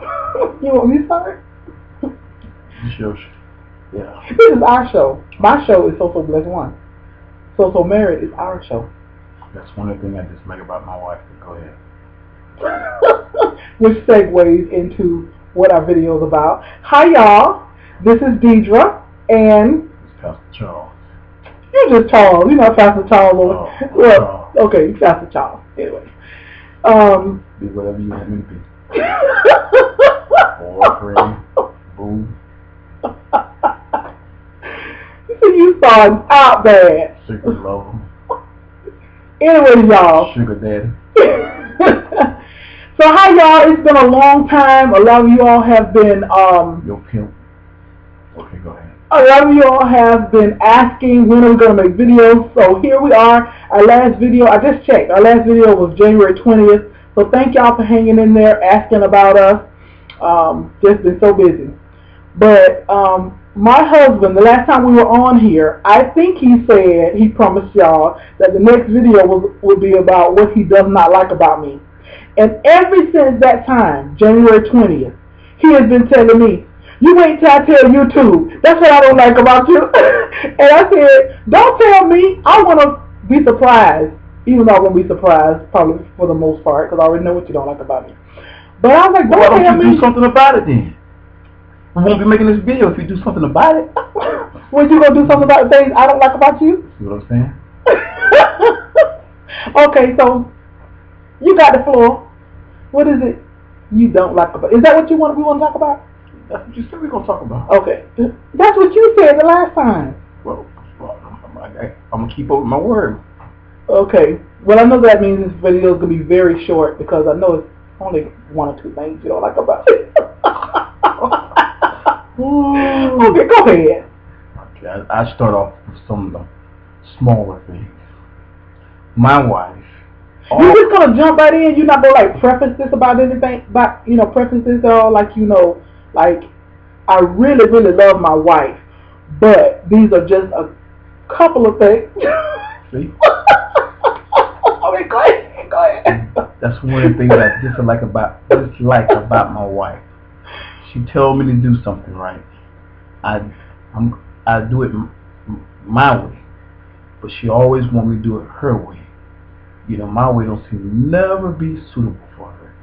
You want me to start? Sure. Yeah. This is our show. My show is So Blessed One. SoSoMarried is our show. That's one of the things I just like about my wife. Go ahead. Which segues into what our video is about. Hi y'all, this is Deidre and It's Pastor Charles. you're just Charles. You know Pastor Charles. Charles. Okay, Pastor Charles. Anyway. Be whatever you want me to be. Boyfriend. Boo. You started out bad. Secret lover. Anyway, y'all. Sugar daddy. So hi y'all, it's been a long time. A lot of you all have been Your pimp. Okay, go ahead. a lot of you all have been asking when are we gonna make videos. So here we are. Our last video, I just checked. Our last video was January 20th. So thank y'all for hanging in there, asking about us. Just been so busy. But my husband, the last time we were on here, I think he said, he promised y'all that the next video would be about what he does not like about me. And ever since that time, January 20th, he has been telling me, you wait till I tell you too. That's what I don't like about you. And I said, don't tell me. I want to be surprised. Even though I won't be surprised, probably for the most part, because I already know what you don't like about me. But I was like, why don't don't tell you me. do something about it then? We won't be making this video if you do something about it. When you going to do something about the things I don't like about you? See what I'm saying? Okay, so you got the floor. What is it you don't like about? Is that what we want to talk about? That's what you said we're going to talk about. Okay. That's what you said the last time. Well, I'm going to keep up with my word. Okay. Well, I know that means this video is going to be very short because I know it's only one or two things you don't like about it. Okay, go ahead. Okay, I start off with some of the smaller things. My wife. You're just gonna jump right in. You're not gonna like preface this about anything, but preface this all like like I really, really love my wife, but these are just a couple of things. See? Okay, go ahead. That's one of the things I dislike about my wife. She tells me to do something right. I do it my way, but she always wants me to do it her way. My way don't seem to never be suitable for her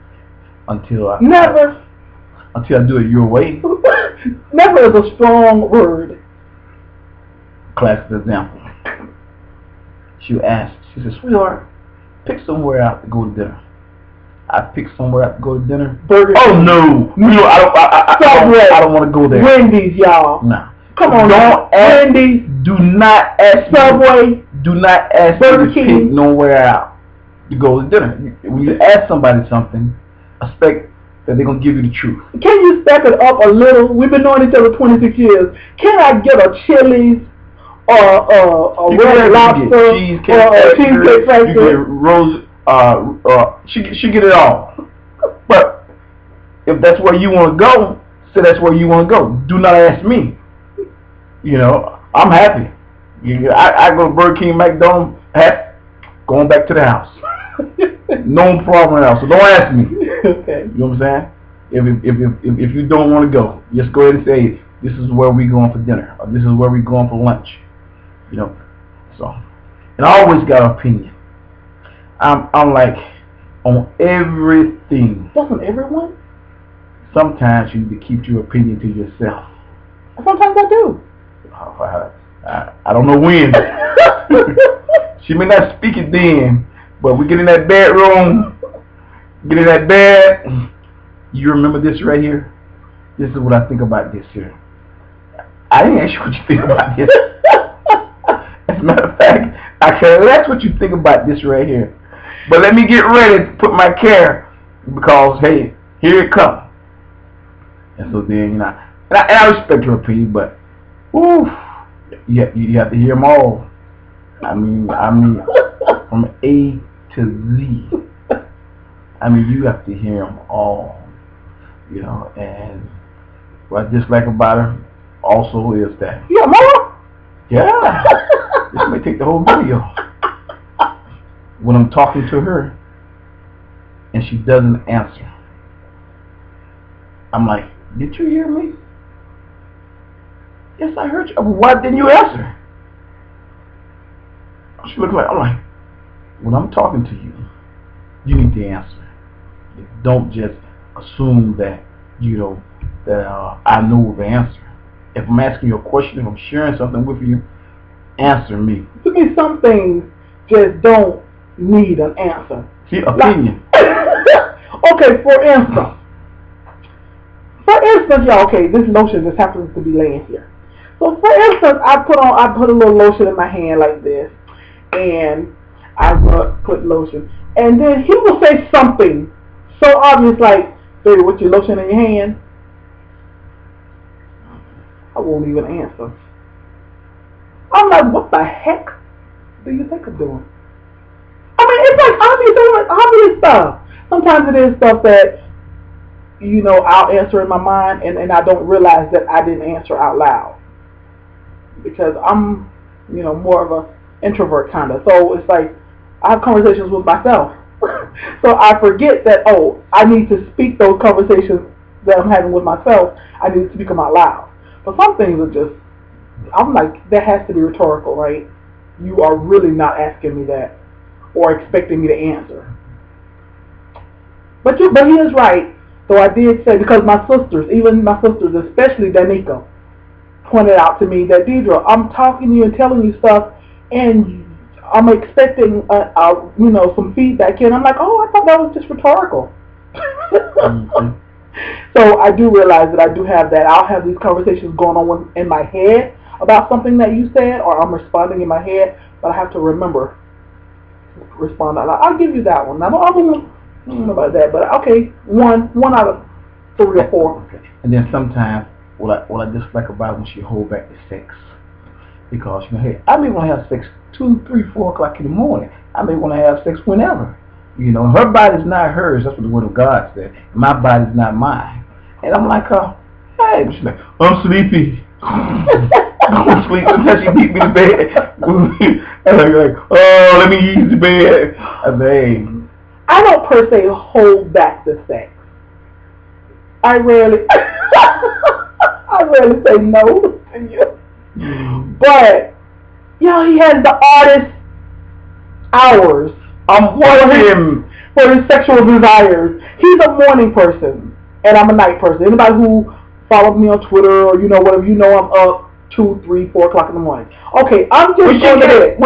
until I do it your way. Never is a strong word. Classic example. She says, sweetheart, pick somewhere out to go to dinner. I picked somewhere out to go to dinner. Burger King. Oh no! I don't want to go there. Wendy's, y'all. No. Come on. Don't ask. Wendy's. Do not ask. Subway. Do not ask Burger me to King. pick nowhere out to go to dinner. When you ask somebody something, expect that they're gonna give you the truth. Can you step it up a little? We've been knowing each other 26 years. Can I get a Chili's or a Red Lobster or a Cheesecake Factory? You get Rose. She get it all. But if that's where you want to go, say that's where you want to go. Do not ask me. I'm happy. I go to Burger King, McDonald's, going back to the house. No problem at all. So don't ask me. Okay. You know what I'm saying? If you don't want to go, just go ahead and say this is where we going for dinner or this is where we going for lunch. So, and I always got an opinion. I'm like on everything. Doesn't everyone? Sometimes you need to keep your opinion to yourself. Sometimes I do. I don't know when. She may not speak it then, but we get in that bedroom, get in that bed. You remember this right here? This is what I think about this here. I didn't ask you what you think about this. As a matter of fact, I said that's what you think about this right here. But let me get ready to put my care because hey, here it comes. And so then and I respect her opinion, but oof, you have to hear them all. I mean from A to Z. You have to hear them all. And what I dislike about her also is that yeah, mama. Yeah, this may take the whole video. When I'm talking to her and she doesn't answer, I'm like, did you hear me? Yes, I heard you. Why didn't you answer? She looked like, I'm like, when I'm talking to you, you need to answer. Don't just assume that, I know the answer. If I'm asking you a question, if I'm sharing something with you, answer me. To me, some things just don't need an answer. See, opinion. Okay, for instance, y'all, okay, this lotion just happens to be laying here. So for instance, I put a little lotion in my hand like this, and I put lotion, and then he will say something so obvious like, "Baby, what's your lotion in your hand?" I won't even answer. I'm like, what the heck do you think I'm doing? I mean, it's like obvious stuff. Sometimes it is stuff that, I'll answer in my mind, and I don't realize that I didn't answer out loud. Because I'm, more of a introvert kind of. So it's like, I have conversations with myself. So I forget that, I need to speak those conversations that I'm having with myself. I need to speak them out loud. But some things are just, I'm like, that has to be rhetorical, right? You are really not asking me that or expecting me to answer. But he is right. So I did say, because my sisters, especially Danica, pointed out to me that, Deidre, I'm talking to you and telling you stuff, and I'm expecting, some feedback. And I'm like, I thought that was just rhetorical. Mm-hmm. So I do realize that I do have that. I'll have these conversations going on in my head about something that you said, or I'm responding in my head, but I have to remember to respond out loud. I'll give you that one. I don't know about that, but okay, one out of 3 or 4. Okay. And then sometimes what I dislike about when she hold back the sex, because hey, I may want to have sex 2, 3, 4 o'clock in the morning. I may want to have sex whenever. Her body's not hers. That's what the Word of God said. My body's not mine. And I'm like, hey, she's like, I'm sleepy. I'm sleepy. Sometimes she beat me to bed. And I'm like, let me use the bed. I say, I don't per se hold back the sex. I rarely say no to you. But, he has the oddest hours. I'm watching for his sexual desires. He's a morning person, and I'm a night person. Anybody who follows me on Twitter or whatever, I'm up 2, 3, 4 o'clock in the morning. Okay, I'm just going to bed.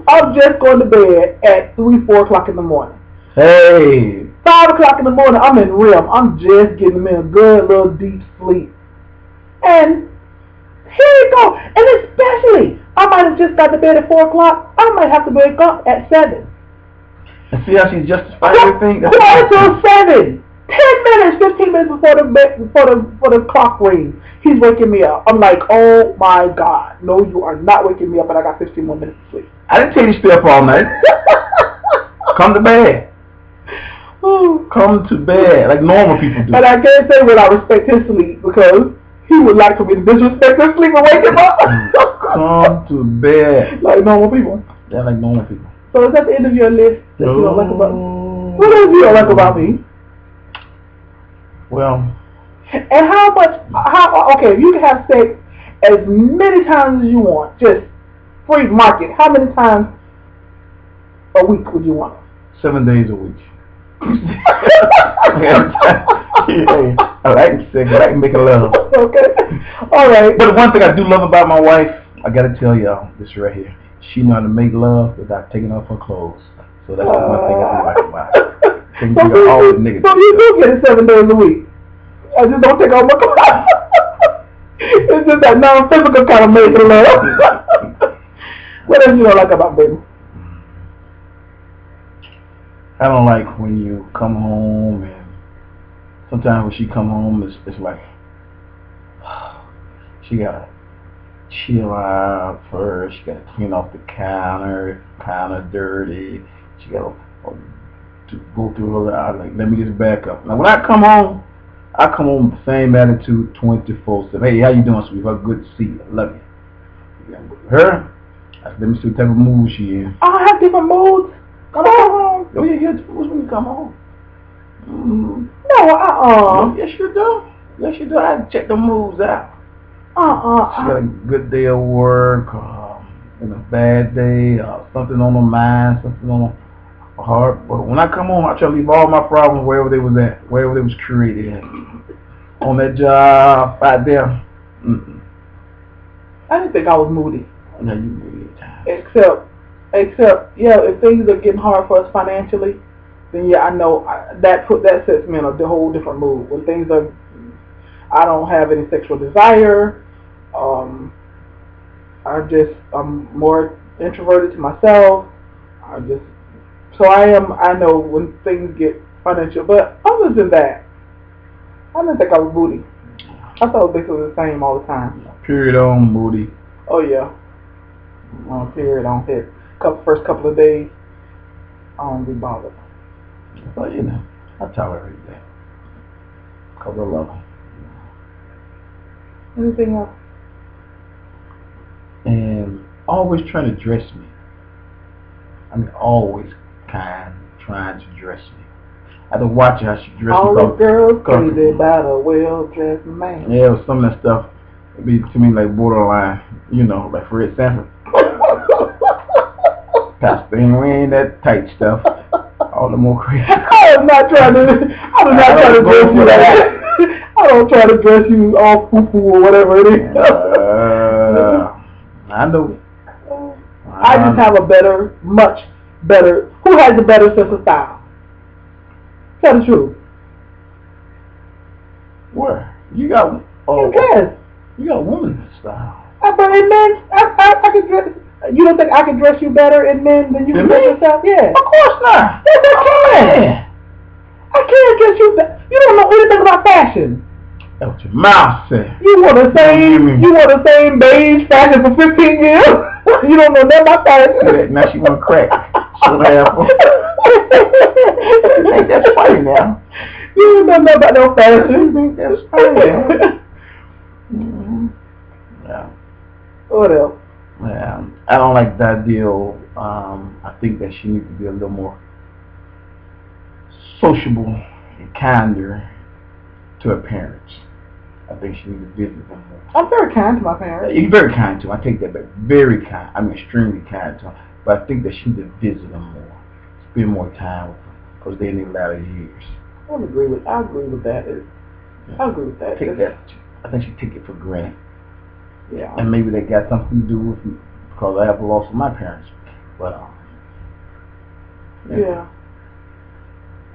I'm just going to bed at 3, 4 o'clock in the morning. Hey. 5 o'clock in the morning, I'm in REM. I'm just getting me a good little deep sleep. And here we go. And especially, I might have just got to bed at 4 o'clock. I might have to wake up at 7. And see how she justifies everything? Until 7. 10 minutes, 15 minutes before the clock rings, he's waking me up. I'm like, oh my God. No, you are not waking me up, and I got 15 more minutes of sleep. I didn't tell you to stay up all night. Come to bed. Come to bed, like normal people do. And I can't say that I respect his sleep, because he would like for me to disrespect his sleep and wake him up. Come to bed. Like normal people. Yeah, like normal people. So is that the end of your list that you don't like about me? What else you don't like about me? Well. And okay, if you can have sex as many times as you want, just free market, how many times a week would you want? 7 days a week. Yeah, I like sex. I like making love. Okay. All right. But one thing I do love about my wife, I gotta tell y'all this right here. She know how to make love without taking off her clothes. So that's the one thing I do like about her. So you do get it 7 days a week. I just don't take off my clothes. It's just that non-physical kind of making love. What else you don't like about baby? I don't like when you come home, and sometimes when she come home, it's like she gotta chill out first. She gotta clean off the counter, dirty. She gotta go through all that. Like, let me just back up. Now when I come home with the same attitude, 24/7. Hey, how you doing, sweetheart? Good to see you. I love you. Her, let me see what type of mood she in. I have different moods. Come home. Oh, yeah, when you come home. No, Yes, you do. Yes, you do. I had to check the moves out. She got a good day of work, and a bad day, something on her mind, something on her heart. But when I come home, I try to leave all my problems wherever they was at, wherever they was created at. On that job, out there. I didn't think I was moody. No, you moody at times. Except, yeah, if things are getting hard for us financially, then yeah, I know that sets me in a whole different mood. When things are, I don't have any sexual desire. I'm more introverted to myself. I know when things get financial. But other than that, I didn't think I was moody. I thought it was basically the same all the time. Period on moody. Oh yeah. Period on hit. First couple of days, I don't be bothered. But you know, I tolerate that. Cause I love them. Anything else? And always trying to dress me. I mean, always trying to dress me. I had to watch how she dressed All me. the girls crazy about a well-dressed man. Yeah, some of that stuff would be to me like borderline, you know, like Fred Sanford. Pastor, we ain't that tight stuff. All the more crazy. I do not try to dress you that. I don't try to dress you all poo-poo or whatever it is. I know. I just have a much better, who has a better sense of style? Tell the truth. Where? You got, you got woman's style. But in men, I can dress, you don't think I can dress you better in men than you can dress yourself? Yeah. Of course not. Yes, I can. I can't dress you better. You don't know anything about fashion. That's what your mouth said. You wore the same beige fashion for 15 years. You don't know nothing about fashion. Now she want to crack. She want to have You think that's funny now? You don't know nothing about no fashion. You think that's funny now? Yeah. What else? Yeah. I don't like that deal. I think that she needs to be a little more sociable and kinder to her parents. I think she needs to visit them more. I'm very kind to my parents. You're very kind to them. I take that back. Very kind. I'm extremely kind to them. But I think that she needs to visit them more. Spend more time with them. Because they're in their latter years. I agree with that. I agree with that. I think she take it for granted. Yeah. And maybe that got something to do with me because I have lost my parents. But yeah.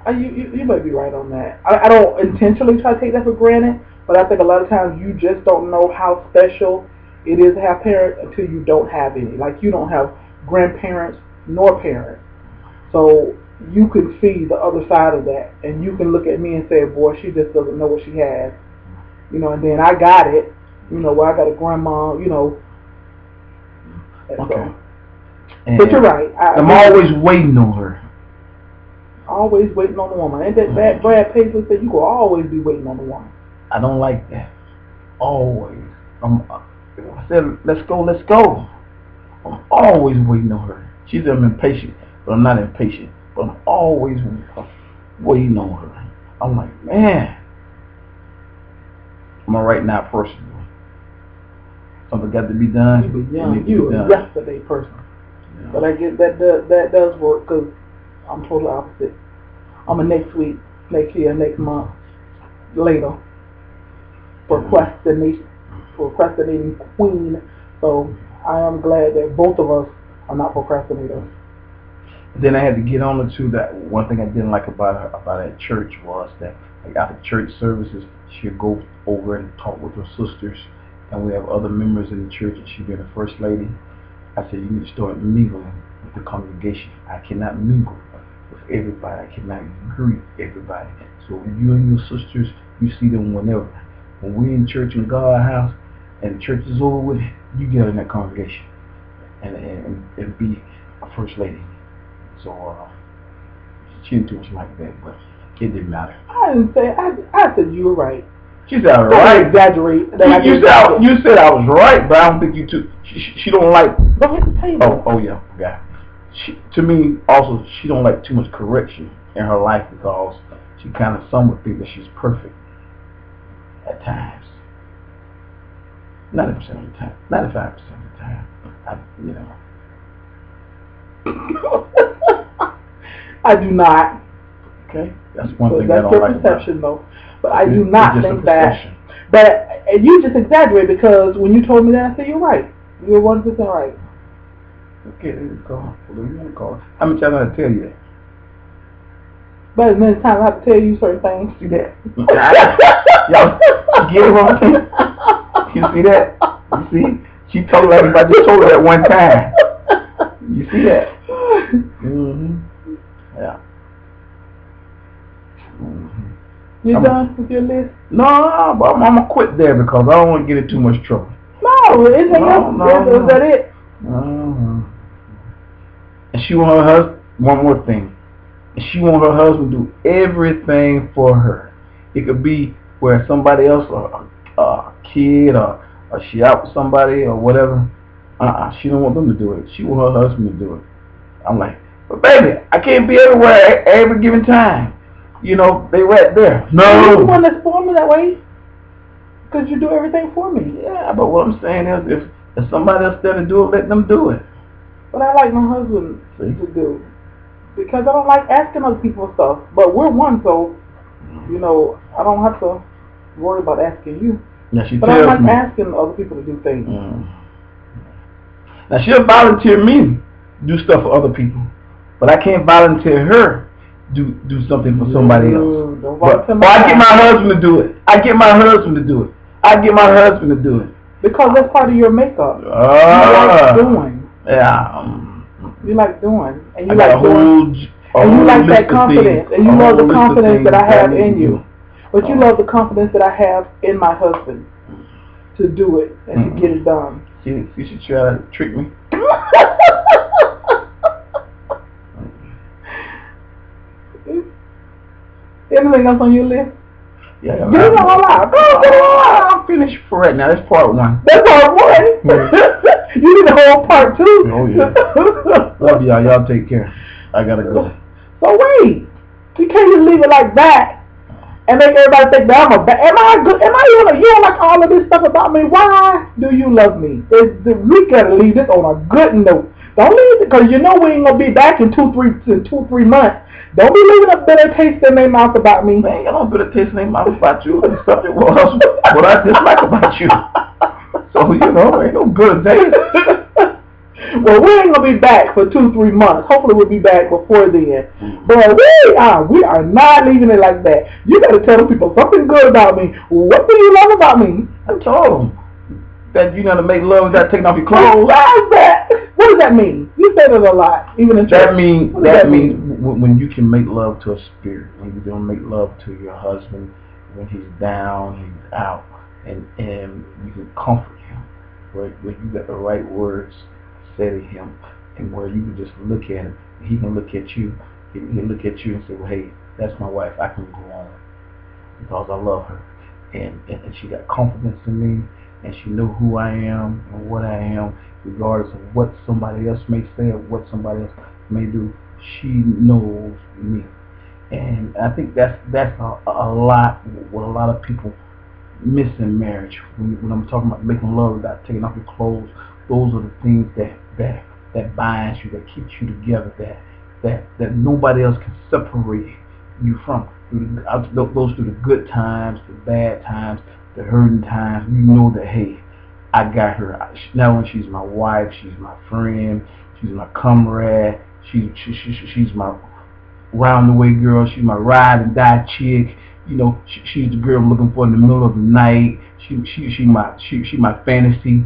You might be right on that. I don't intentionally try to take that for granted, but I think a lot of times you just don't know how special it is to have parents until you don't have any. Like you don't have grandparents nor parents. So you can see the other side of that, and you can look at me and say, boy, she just doesn't know what she has. You know, and then I got it. You know, where I got a grandma, you know. Okay. But you're right. I'm always waiting on her. Always waiting on the woman. Ain't that bad? Brad Paisley said you will always be waiting on the woman. I don't like that. Always. I said, let's go. I'm always waiting on her. She said I'm impatient, but I'm not impatient. But I'm always waiting on her. I'm like, man. I'm a right now person. Something got to be done. You a yesterday person. Yeah. But I guess that does work because I'm totally opposite. I'm a next week, next year, next month, later. Procrastinating queen. So I am glad that both of us are not procrastinators. Then I had to get on to that. One thing I didn't like about her at church was that like after church services, she'd go over and talk with her sisters, and we have other members in the church, and she'd be the first lady. I said, you need to start mingling with the congregation. I cannot mingle with everybody. I cannot greet everybody. So you and your sisters, you see them whenever. When we're in church in God's house, and the church is over with, you get in that congregation and be a first lady. So she didn't do much like that, but it didn't matter. I didn't say. I said you were right. She said I was right. Exaggerate. You said I was right, but I don't think you too. She don't like. Go ahead and tell you that. Oh yeah, yeah. To me also, she don't like too much correction in her life because She kind of some would think that she's perfect at times. 90% of the time, 95% of the time, you know. I do not. Okay, that's one thing I that's don't your like perception, about though. But I do not think that. But you just exaggerate, because when you told me that, I said you're right. You're 100% right. Okay, there you go. How many times I tell you that? But as many times I have to tell you certain things. See that? Y'all get it what I'm saying? You see that? You see? She told like if I just told her that one time. You see that? Mm-hmm. Yeah. Mm-hmm. You done with your list? No, but I'm gonna quit there because I don't want to get in too much trouble. No, is that it? Mm-hmm. And she want her husband. One more thing. She want her husband to do everything for her. It could be where somebody else, or a kid, or she out with somebody or whatever. She don't want them to do it. She want her husband to do it. I'm like, but baby, I can't be everywhere at every given time. You know, they right there. No. You're the one that's for me that way. Because you do everything for me. Yeah, but what I'm saying is, if somebody else there to do it, let them do it. But I like my husband to do. Because I don't like asking other people for stuff. But we're one, so, you know, I don't have to worry about asking you. Yeah, she but tells I like me. asking other people to do things. Now, she'll volunteer me to do stuff for other people. But I can't volunteer her do something for somebody else. Or I get my husband to do it. I get my husband to do it. Because that's part of your makeup. You like doing. Yeah. You like doing. And you I like doing. And you like that confidence. And you love the confidence that I have in you. But you love the confidence that I have in my husband to do it and to get it done. You should try to trick me. Anything else on your list? Yeah. Get it all out. Get it all out. I'm finished for right now. That's part one. That's part one? You need the whole part two. Oh, yeah. Love y'all. Y'all take care. I gotta go. So wait. You can't just leave it like that and make everybody think that I'm a bad. Am I good? Am I you don't like all of this stuff about me? Why do you love me? We gotta leave this on a good note. Don't leave it, because you know we ain't gonna be back in 2-3 months. Don't be leaving a bitter taste in their mouth about me. Man, I don't bitter taste in their mouth about you. It's something what I dislike about you. So, you know, ain't no good taste. Well, we ain't gonna be back for 2-3 months. Hopefully we'll be back before then. But we are not leaving it like that. You gotta tell people something good about me. What do you love about me? I told them that you know to make love without taking off your clothes. Why is that? What does that mean? You said it a lot, even in church. That means when you can make love to a spirit, when you can make love to your husband when he's down, he's out, and you can comfort him, where you got the right words to say to him, and where you can just look at him, and he can look at you. He can look at you and say, well, hey, that's my wife. I can go on because I love her, and she got confidence in me. And she know who I am and what I am, regardless of what somebody else may say or what somebody else may do. She knows me, and I think that's a lot what a lot of people miss in marriage. When I'm talking about making love without taking off your clothes, those are the things that binds you, that keeps you together, that nobody else can separate you from. Those through the good times, the bad times, the hurting times. You know that, hey, I got her. Not only she's my wife, she's my friend, she's my comrade, she's my round the way girl, she's my ride and die chick. You know, she's the girl I'm looking for in the middle of the night. She my fantasy.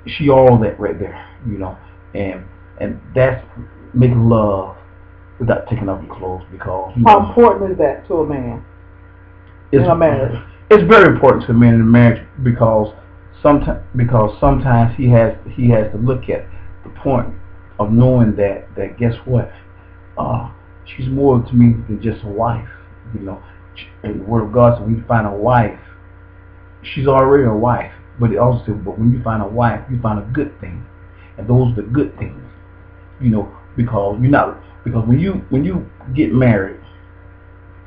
She all that right there. You know, and that's making love without taking off your clothes, because how important is that to a man in a marriage? It's very important to a man in a marriage because sometimes he has to look at the point of knowing that guess what, she's more to me than just a wife. You know, in the Word of God, so when you find a wife, she's already a wife. But it also said, but when you find a wife, you find a good thing, and those are the good things. You know, because when you get married,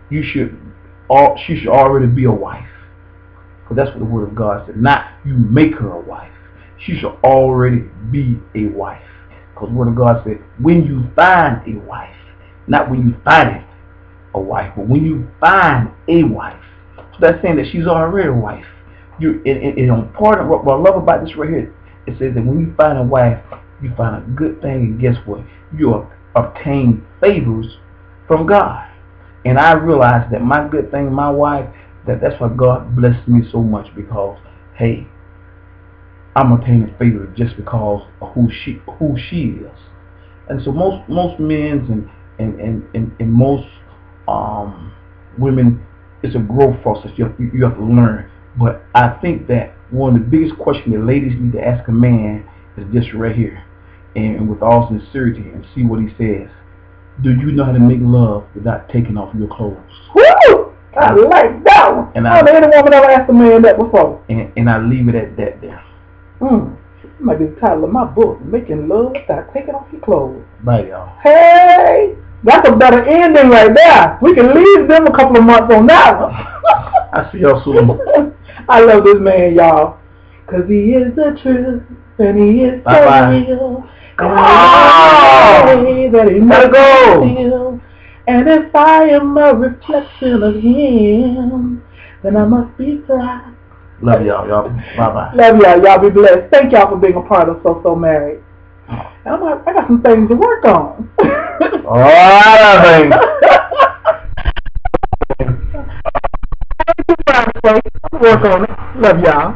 she should already be a wife. Because that's what the Word of God said. Not you make her a wife. She should already be a wife. Because the Word of God said, when you find a wife, not when you find it a wife, but when you find a wife. So that's saying that she's already a wife. It's important. What I love about this right here, it says that when you find a wife, you find a good thing, and guess what? You obtain favors from God. And I realized that my good thing, my wife, that's why God blessed me so much, because hey, I'm obtaining favor just because of who she is. And so most men and most women, it's a growth process. You have to learn. But I think that one of the biggest questions that ladies need to ask a man is this right here, and with all sincerity, and see what he says. Do you know how to make love without taking off your clothes? Woo! I like that one. And any woman ever asked a man that before? And I leave it at that there. That might be the title of my book, Making Love Without Taking Off Your Clothes. Bye, y'all. Hey! That's a better ending right there. We can leave them a couple of months on that one. I see y'all soon. I love this man, y'all. Because he is the truth, and he is so real. Come on! That he Gotta go! Feel. And if I am a reflection of him, then I must be proud. Love y'all. Bye-bye. Love y'all. Y'all be blessed. Thank y'all for being a part of SoSoMarried. I got some things to work on. All right, I'm going to work on it. Love y'all.